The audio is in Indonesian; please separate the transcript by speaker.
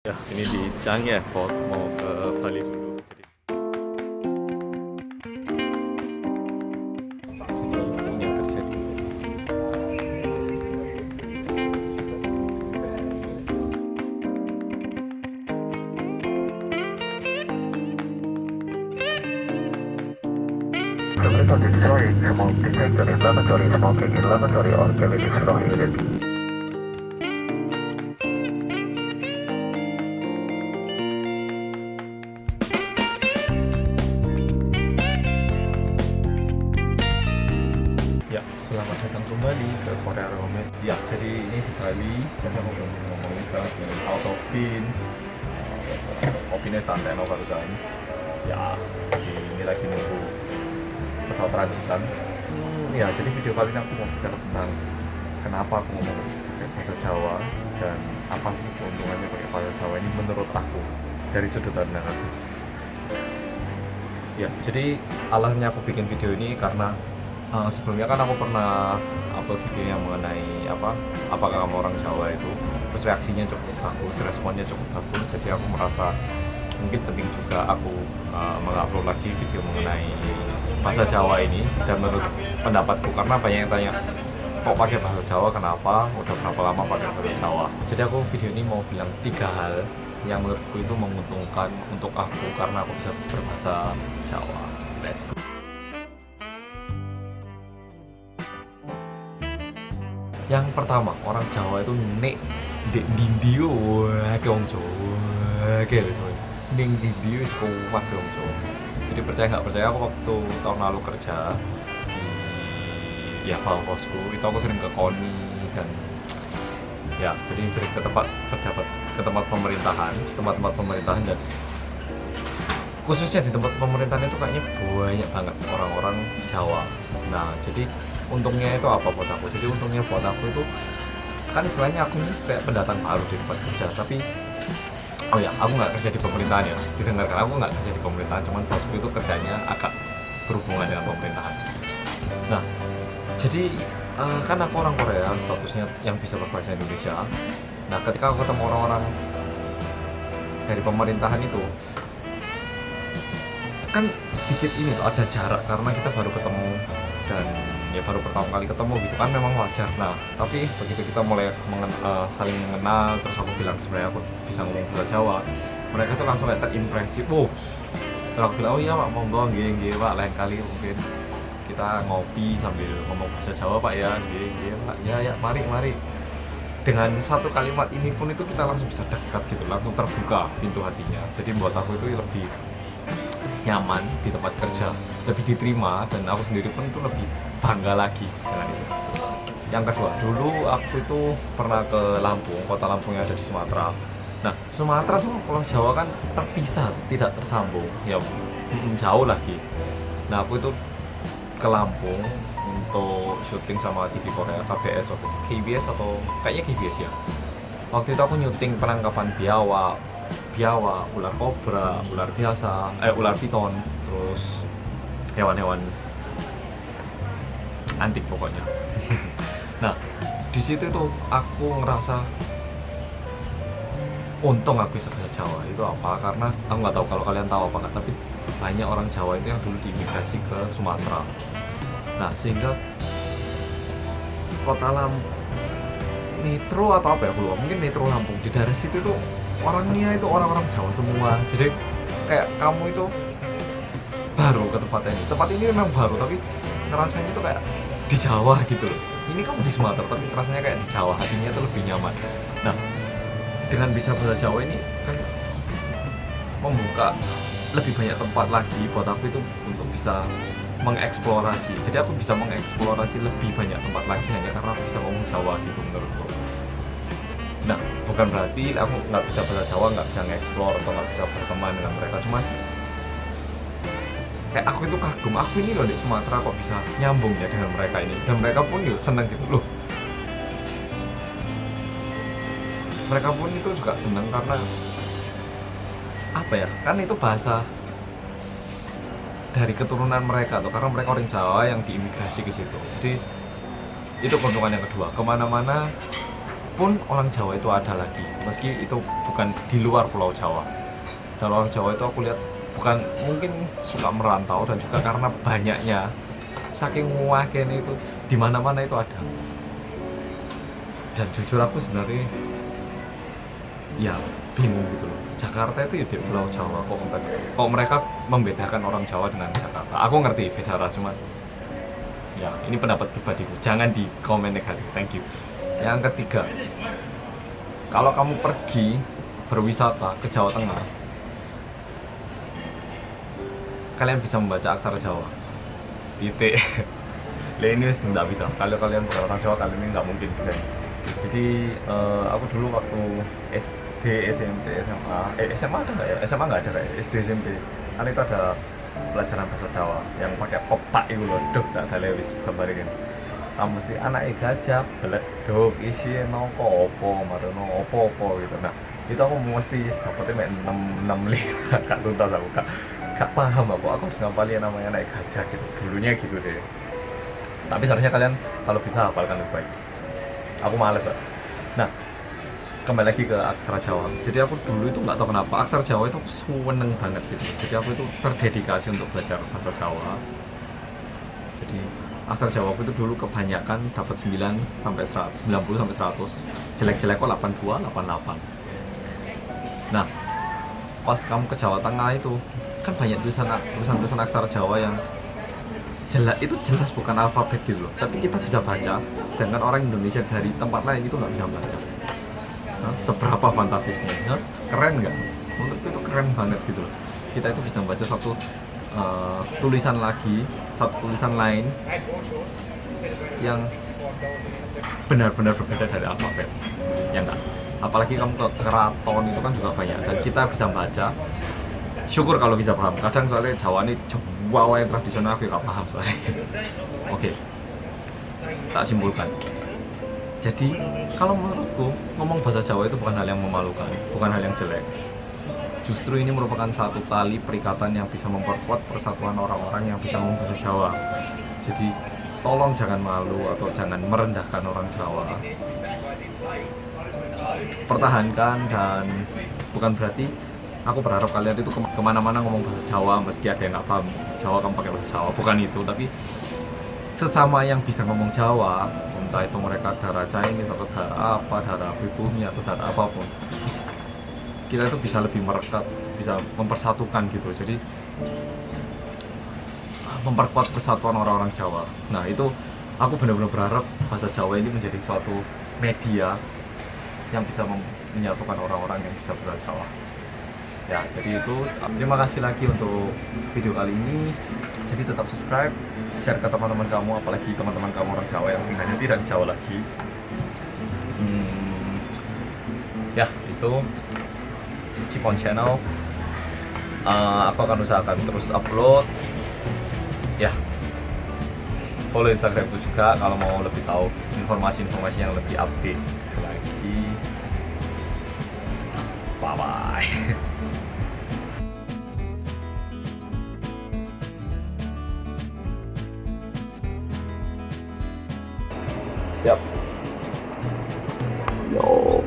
Speaker 1: Ya, ini di Changi Airport mau ke Bali dulu. Jadi punya kerja dulu.
Speaker 2: The method is storing small detector in laboratory smoking in laboratory or cabin is prohibited.
Speaker 1: Ya, selamat datang kembali ke Korea Romet. Ya, jadi ini di Bali. Jadi aku belum ngomongin sekarang di Auto Beans. Kopinya santai no barusan. Ya, jadi ini lagi nunggu pesawat transitan. Ya, jadi video kali ini aku mau bicara tentang kenapa aku ngomong pakai bahasa Jawa dan apa sih keuntungannya pakai bahasa Jawa ini menurut aku dari sudut pandang aku. Ya, jadi alasannya aku bikin video ini karena sebelumnya kan aku pernah upload video yang mengenai apakah kamu orang Jawa itu, terus reaksinya cukup bagus, responnya cukup bagus, jadi aku merasa mungkin penting juga aku mengupload lagi video mengenai bahasa Jawa ini. Dan menurut pendapatku, karena banyak yang tanya kok pakai bahasa Jawa, kenapa, udah berapa lama pakai bahasa Jawa. Jadi aku video ini mau bilang 3 hal yang menurutku itu menguntungkan untuk aku karena aku bisa berbahasa Jawa. Let's go. Yang pertama, orang Jawa itu nek dek dindio ke wong Jawa ke lho soalnya. Ning dindio wis kuat ke wong Jawa. Jadi percaya nggak percaya, aku waktu tahun lalu kerja di kosku itu aku sering ke KONI dan ya jadi sering ke tempat pejabat, ke tempat pemerintahan, tempat-tempat pemerintahan, dan khususnya di tempat pemerintahan itu kayaknya banyak banget orang-orang Jawa. Nah, jadi untungnya itu apa buat aku? Jadi untungnya buat aku itu kan istilahnya aku ini kayak pendatang baru di tempat kerja, tapi oh ya, aku nggak kerja di pemerintahan ya. Didengarkan aku nggak kerja di pemerintahan, cuman bosku itu kerjanya agak berhubungan dengan pemerintahan. Nah, jadi kan aku orang Korea, statusnya yang bisa berbahasa Indonesia. Nah, ketika aku ketemu orang-orang dari pemerintahan itu, kan sedikit ini tuh ada jarak karena kita baru ketemu dan ya baru pertama kali ketemu gitu kan, memang wajar. Nah, tapi begitu kita mulai saling mengenal, terus aku bilang sebenarnya aku bisa ngomong bahasa Jawa, mereka tuh langsung kayak terimpresi. Wow, terus aku bilang, oh iya Pak, monggo nggih Pak, lain kali mungkin kita ngopi sambil ngomong bahasa Jawa Pak ya. Nggih Pak, ya mari. Dengan satu kalimat ini pun itu kita langsung bisa dekat gitu, langsung terbuka pintu hatinya. Jadi buat aku itu lebih nyaman di tempat kerja, lebih diterima, dan aku sendiri pun itu lebih bangga lagi dengan itu. Yang kedua, dulu aku itu pernah ke Lampung, kota Lampung yang ada di Sumatera. Nah, Sumatera sama Pulau Jawa kan terpisah, tidak tersambung, ya jauh lagi. Nah, aku itu ke Lampung untuk syuting sama TV Korea, KBS atau KBS atau kayaknya KBS ya. Waktu itu aku nyuting penangkapan biawak, ular kobra, ular biasa, ular piton, terus hewan-hewan antik pokoknya. Nah, di situ tuh aku ngerasa untung aku bisa bahasa Jawa. Itu apa? Karena aku nggak tahu kalau kalian tahu apa nggak, tapi banyak orang Jawa itu yang dulu diimigrasi ke Sumatera. Nah, sehingga kota Lampung, Metro atau apa ya, aku lupa, mungkin Metro Lampung, di daerah situ tuh orangnya itu orang-orang Jawa semua. Jadi kayak kamu itu baru ke tempat ini memang baru, tapi ngerasanya itu kayak di Jawa gitu loh. Ini kamu di Sumatera tapi rasanya kayak di Jawa, hatinya itu lebih nyaman. Nah, dengan bisa bahasa Jawa ini kan membuka lebih banyak tempat lagi buat aku itu untuk bisa mengeksplorasi. Jadi aku bisa mengeksplorasi lebih banyak tempat lagi hanya karena aku bisa ngomong Jawa gitu menurutku. Nah, bukan berarti aku nggak bisa bahasa Jawa, nggak bisa nge-explore atau nggak bisa berteman dengan mereka. Cuman kayak aku itu kagum, aku ini loh di Sumatera kok bisa nyambung ya dengan mereka ini. Dan mereka pun juga seneng gitu loh. Mereka pun itu juga seneng karena apa ya, kan itu bahasa dari keturunan mereka tuh, karena mereka orang Jawa yang diimigrasi ke situ. Jadi itu keuntungan yang kedua, kemana-mana pun orang Jawa itu ada lagi, meski itu bukan di luar Pulau Jawa. Dan orang Jawa itu aku lihat bukan mungkin suka merantau, dan juga karena banyaknya, saking muaknya itu di mana-mana itu ada. Dan jujur aku sebenarnya ya bingung gitu loh. Jakarta itu ya di Pulau Jawa, kok mereka membedakan orang Jawa dengan Jakarta. Aku ngerti beda ras, cuma ya ini pendapat pribadiku, jangan di komen negatif. Thank you. Yang ketiga, kalau kamu pergi berwisata ke Jawa Tengah, kalian bisa membaca aksara Jawa. Titik. Ini nggak bisa. Kalau kalian bukan orang Jawa, kalian ini nggak mungkin bisa. Jadi aku dulu waktu SD, SMP, SMA, SMA ada nggak ya? SMA nggak ada kayak SD, SMP. Kan itu ada pelajaran bahasa Jawa yang pakai opak itu loh. Duh, tak ada lewis gambarin. Kamu sih anak gajah, beleduk, isi nongko opo, marono opo gitu. Nah, itu aku mesti dapetnya 665, gak tuntas aku, gak paham aku harus ngapalin namanya anak gajah gitu. Dulunya gitu sih. Tapi seharusnya kalian kalau bisa hafalkan lebih baik. Aku males lah. Nah, kembali lagi ke aksara Jawa. Jadi aku dulu itu nggak tahu kenapa aksara Jawa itu seneng banget gitu. Jadi aku itu terdedikasi untuk belajar bahasa Jawa. Jadi aksara Jawa aku itu dulu kebanyakan dapat 9 sampai 100, 90 sampai 100. Jelek-jelek kok 82, 88. Nah, pas kamu ke Jawa Tengah itu kan banyak tulisan aksara Jawa yang itu jelas bukan alfabet gitu loh, tapi kita bisa baca, sedangkan orang Indonesia dari tempat lain itu nggak bisa baca. Nah, seberapa fantastisnya, nah, keren nggak? Menurutku itu keren banget gitu loh. Kita itu bisa membaca satu tulisan lain yang benar-benar berbeda dari alfabet, ya enggak? Apalagi kamu ke keraton itu kan juga banyak, dan kita bisa baca. Syukur kalau bisa paham. Kadang soalnya Jawa ini Jawa yang tradisional aku nggak paham soalnya. Oke, tak simpulkan. Jadi kalau menurutku ngomong bahasa Jawa itu bukan hal yang memalukan, bukan hal yang jelek. Justru ini merupakan satu tali perikatan yang bisa memperkuat persatuan orang-orang yang bisa ngomong bahasa Jawa. Jadi tolong jangan malu atau jangan merendahkan orang Jawa. Pertahankan, dan bukan berarti aku berharap kalian itu kemana-mana ngomong bahasa Jawa meski ada yang nggak paham Jawa kamu pakai bahasa Jawa, bukan itu. Tapi sesama yang bisa ngomong Jawa, entah itu mereka darah Chinese atau darah apa, darah pribumi atau darah apapun, kita itu bisa lebih merekat, bisa mempersatukan gitu. Jadi memperkuat persatuan orang-orang Jawa. Nah, itu aku benar-benar berharap bahasa Jawa ini menjadi suatu media yang bisa menyatukan orang-orang yang bisa berbahasa Jawa. Ya, jadi itu. Terima kasih lagi untuk video kali ini. Jadi tetap subscribe, share ke teman-teman kamu, apalagi teman-teman kamu orang Jawa yang tinggalnya tidak di Jawa lagi. Ya, itu Cipon Channel. Aku akan usahakan terus upload. Ya, follow Instagramku juga kalau mau lebih tahu informasi-informasi yang lebih update lagi. Bye bye. Siap. Yo.